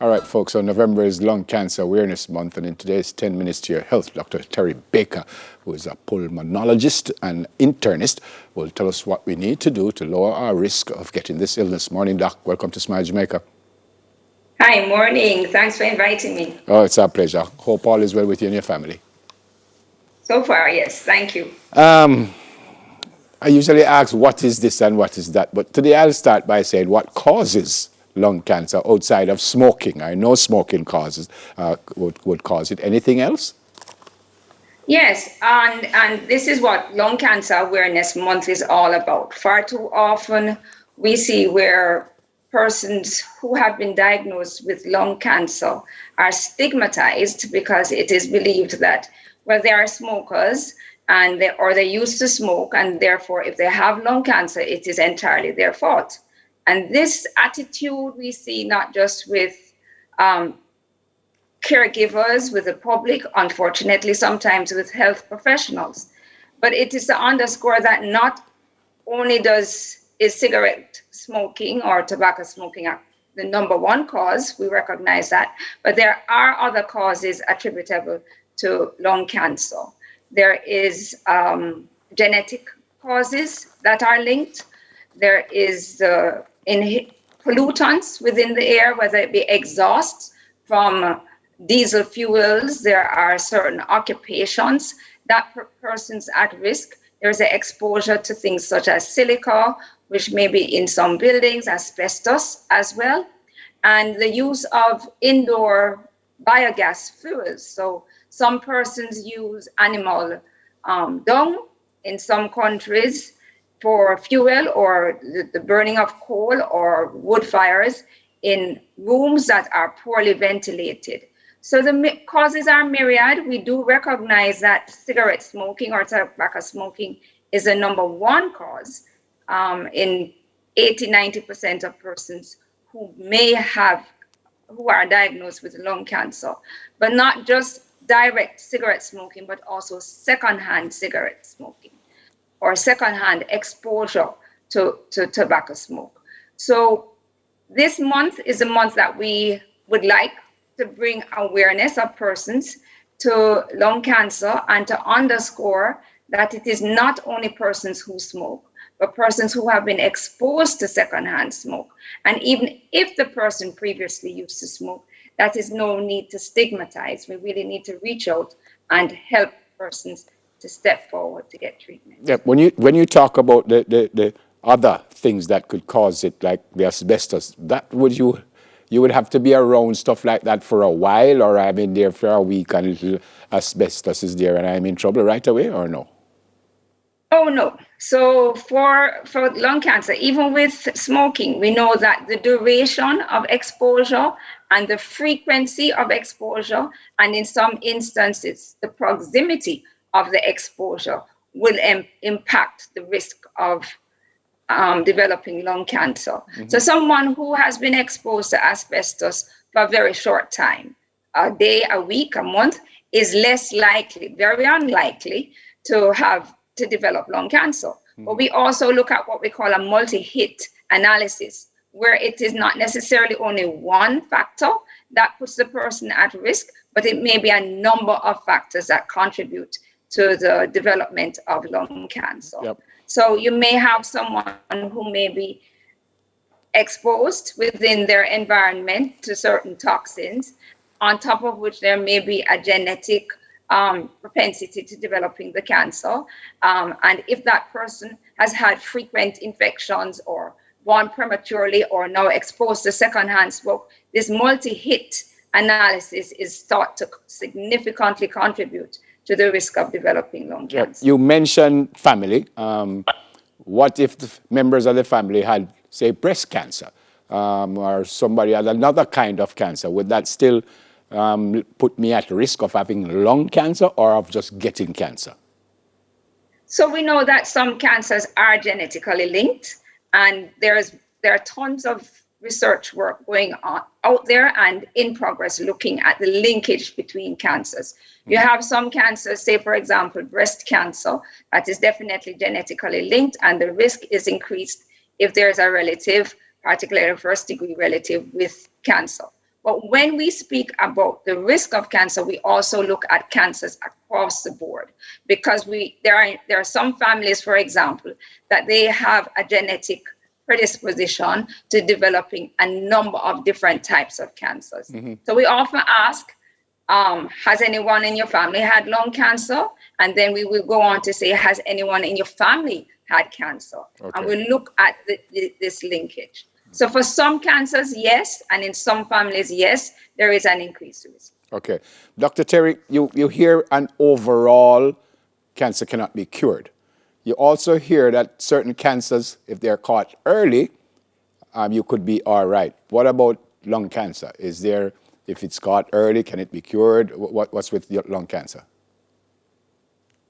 All right, folks, so November is Lung Cancer Awareness Month, and in today's 10 Minutes to Your Health, Dr. Terry Baker, who is a pulmonologist and internist, will tell us what we need to do to lower our risk of getting this illness. Morning, Doc. Welcome to Smile Jamaica. Hi, morning. Thanks for inviting me. Oh, it's our pleasure. Hope all is well with you and your family. So far, yes. Thank you. I usually ask what is this and what is that, but today I'll start by saying what causes lung cancer outside of smoking. I know smoking would cause it. Anything else? Yes, and this is what Lung Cancer Awareness Month is all about. Far too often, we see where persons who have been diagnosed with lung cancer are stigmatized because it is believed that, well, they are smokers or they used to smoke, and therefore, if they have lung cancer, it is entirely their fault. And this attitude we see not just with caregivers, with the public, unfortunately, sometimes with health professionals. But it is to underscore that not only is cigarette smoking or tobacco smoking the number one cause, we recognize that, but there are other causes attributable to lung cancer. There is genetic causes that are linked. There is pollutants within the air, whether it be exhaust from diesel fuels. There are certain occupations that persons at risk. There's an exposure to things such as silica, which may be in some buildings, asbestos as well, and the use of indoor biogas fuels. So some persons use animal dung in some countries for fuel, or the burning of coal or wood fires in rooms that are poorly ventilated. So the causes are myriad. We do recognize that cigarette smoking or tobacco smoking is the number one cause in 80-90% of persons who are diagnosed with lung cancer, but not just direct cigarette smoking, but also secondhand cigarette smoking or secondhand exposure to tobacco smoke. So this month is a month that we would like to bring awareness of persons to lung cancer and to underscore that it is not only persons who smoke, but persons who have been exposed to secondhand smoke. And even if the person previously used to smoke, that is no need to stigmatize. We really need to reach out and help persons to step forward to get treatment. Yeah, when you talk about the other things that could cause it, like the asbestos, you would have to be around stuff like that for a while, or I'm in there for a week and little asbestos is there and I'm in trouble right away, or no? Oh, no. So for lung cancer, even with smoking, we know that the duration of exposure and the frequency of exposure, and in some instances, the proximity of the exposure will impact the risk of developing lung cancer. Mm-hmm. So someone who has been exposed to asbestos for a very short time, a day, a week, a month, is less likely, very unlikely, to develop lung cancer. Mm-hmm. But we also look at what we call a multi-hit analysis, where it is not necessarily only one factor that puts the person at risk, but it may be a number of factors that contribute to the development of lung cancer. Yep. So you may have someone who may be exposed within their environment to certain toxins, on top of which there may be a genetic propensity to developing the cancer. And if that person has had frequent infections or born prematurely or now exposed to secondhand smoke, this multi-hit analysis is thought to significantly contribute to the risk of developing lung cancer. You mentioned family. What if the members of the family had, say, breast cancer, or somebody had another kind of cancer? Would that still put me at risk of having lung cancer or of just getting cancer? So we know that some cancers are genetically linked, and there are tons of research work going on out there and in progress looking at the linkage between cancers. Mm-hmm. You have some cancers, say for example, breast cancer, that is definitely genetically linked, and the risk is increased if there's a relative, particularly a first degree relative with cancer. But when we speak about the risk of cancer, we also look at cancers across the board, because there are some families, for example, that they have a genetic predisposition to developing a number of different types of cancers. So we often ask, has anyone in your family had lung cancer? And then we will go on to say, has anyone in your family had cancer? Okay. And we look at this linkage. So for some cancers, yes, and in some families, yes, there is an increased risk. Okay. Dr. Terry, you hear an overall cancer cannot be cured. You also hear that certain cancers, if they're caught early, you could be all right. What about lung cancer? Is there, if it's caught early, can it be cured? What's with lung cancer?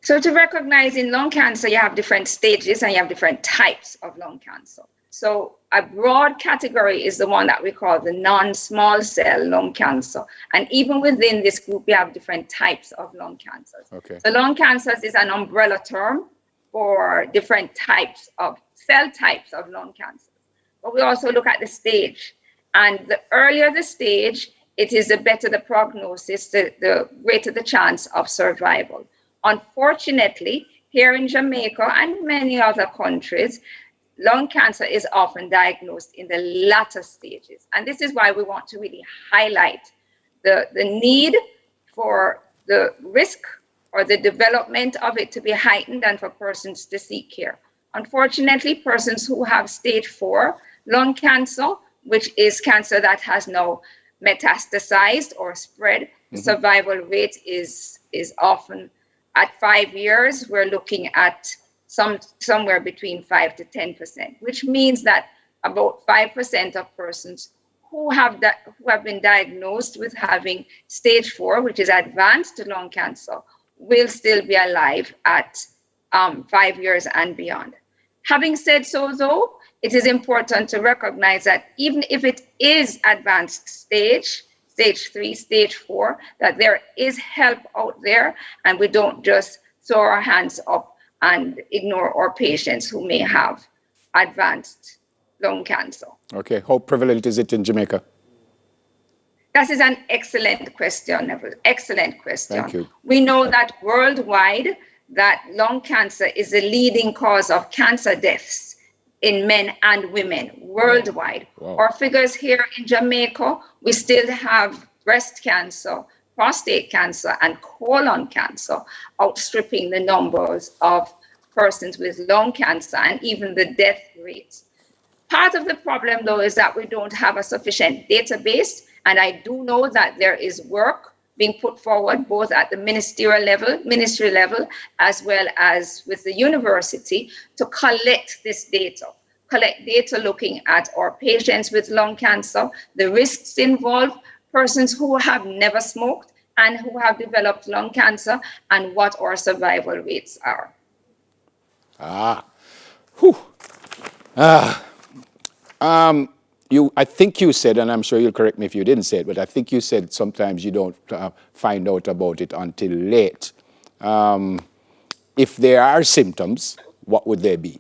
So to recognize in lung cancer, you have different stages and you have different types of lung cancer. So a broad category is the one that we call the non-small cell lung cancer. And even within this group, we have different types of lung cancers. Okay. So lung cancers is an umbrella term for different types of cell types of lung cancer. But we also look at the stage. And the earlier the stage, it is the better the prognosis, the greater the chance of survival. Unfortunately, here in Jamaica and many other countries, lung cancer is often diagnosed in the latter stages. And this is why we want to really highlight the need for the risk or the development of it to be heightened and for persons to seek care. Unfortunately, persons who have stage 4 lung cancer, which is cancer that has now metastasized or spread, the survival rate is often at 5 years, we're looking at somewhere between 5 to 10%, which means that about 5% of persons who have been diagnosed with having stage 4, which is advanced lung cancer, will still be alive at 5 years and beyond. Having said so, though, it is important to recognize that even if it is advanced stage 3, stage 4, that there is help out there, and we don't just throw our hands up and ignore our patients who may have advanced lung cancer. Okay. How prevalent is it in Jamaica? That is an excellent question, Neville. Excellent question. Thank you. We know that worldwide, that lung cancer is the leading cause of cancer deaths in men and women worldwide. Wow. Our figures here in Jamaica, we still have breast cancer, prostate cancer, and colon cancer outstripping the numbers of persons with lung cancer and even the death rates. Part of the problem, though, is that we don't have a sufficient database, and I do know that there is work being put forward both at the ministry level, as well as with the university to collect this data. Collect data looking at our patients with lung cancer, the risks involved, persons who have never smoked and who have developed lung cancer, and what our survival rates are. I think you said, and I'm sure you'll correct me if you didn't say it, but I think you said sometimes you don't find out about it until late. If there are symptoms, what would they be?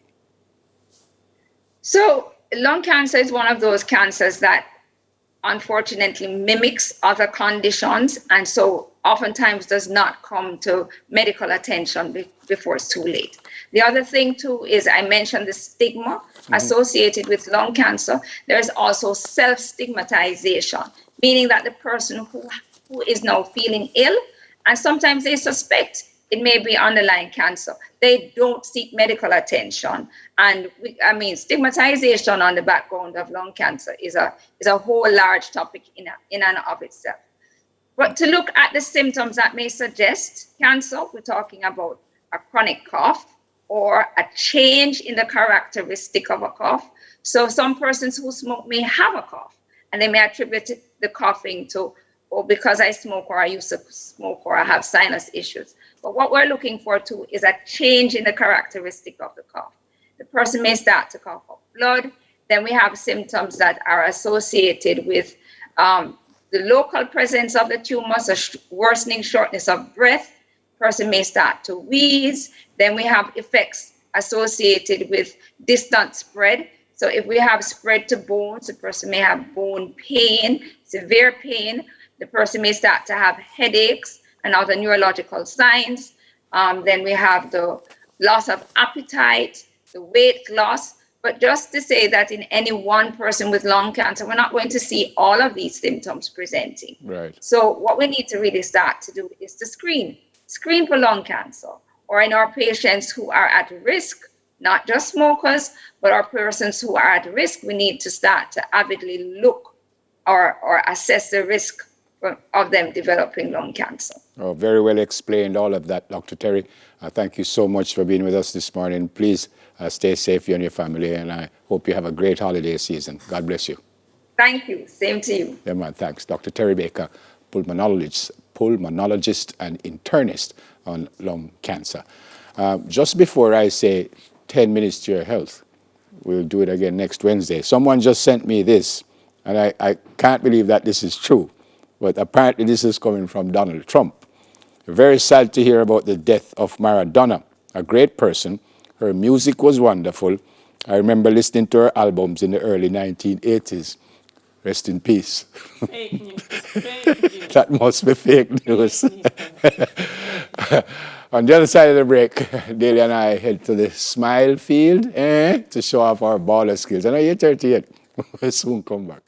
So lung cancer is one of those cancers that unfortunately mimics other conditions, and so oftentimes does not come to medical attention before it's too late. The other thing too is, I mentioned the stigma associated with lung cancer. There's also self-stigmatization, meaning that the person who is now feeling ill, and sometimes they suspect it may be underlying cancer, they don't seek medical attention. And stigmatization on the background of lung cancer is a whole large topic in and of itself. But to look at the symptoms that may suggest cancer, we're talking about a chronic cough or a change in the characteristic of a cough. So some persons who smoke may have a cough, and they may attribute the coughing to, because I smoke, or I used to smoke, or I have sinus issues. But what we're looking for too is a change in the characteristic of the cough. The person may start to cough up blood. Then we have symptoms that are associated with the local presence of the tumor, so worsening shortness of breath. Person may start to wheeze. Then we have effects associated with distant spread. So if we have spread to bones, the person may have bone pain, severe pain. The person may start to have headaches and other neurological signs. Then we have the loss of appetite, the weight loss. But just to say that in any one person with lung cancer, we're not going to see all of these symptoms presenting. Right. So what we need to really start to do is to screen for lung cancer, or in our patients who are at risk, not just smokers, but our persons who are at risk, we need to start to avidly look or assess the risk of them developing lung cancer. Oh, very well explained, all of that, Dr. Terry. Thank you so much for being with us this morning. Please stay safe, you and your family, and I hope you have a great holiday season. God bless you. Thank you. Same to you. Yeah, man, thanks. Dr. Terry Baker, pulmonologist and internist on lung cancer. Just before I say 10 minutes to your health, we'll do it again next Wednesday. Someone just sent me this, and I can't believe that this is true, but apparently this is coming from Donald Trump. Very sad to hear about the death of Maradona, a great person. Her music was wonderful. I remember listening to her albums in the early 1980s. Rest in peace. Fake news. Fake news. That must be fake news. On the other side of the break, Daly and I head to the Smile Field to show off our baller skills. I know you're 38. We'll soon come back.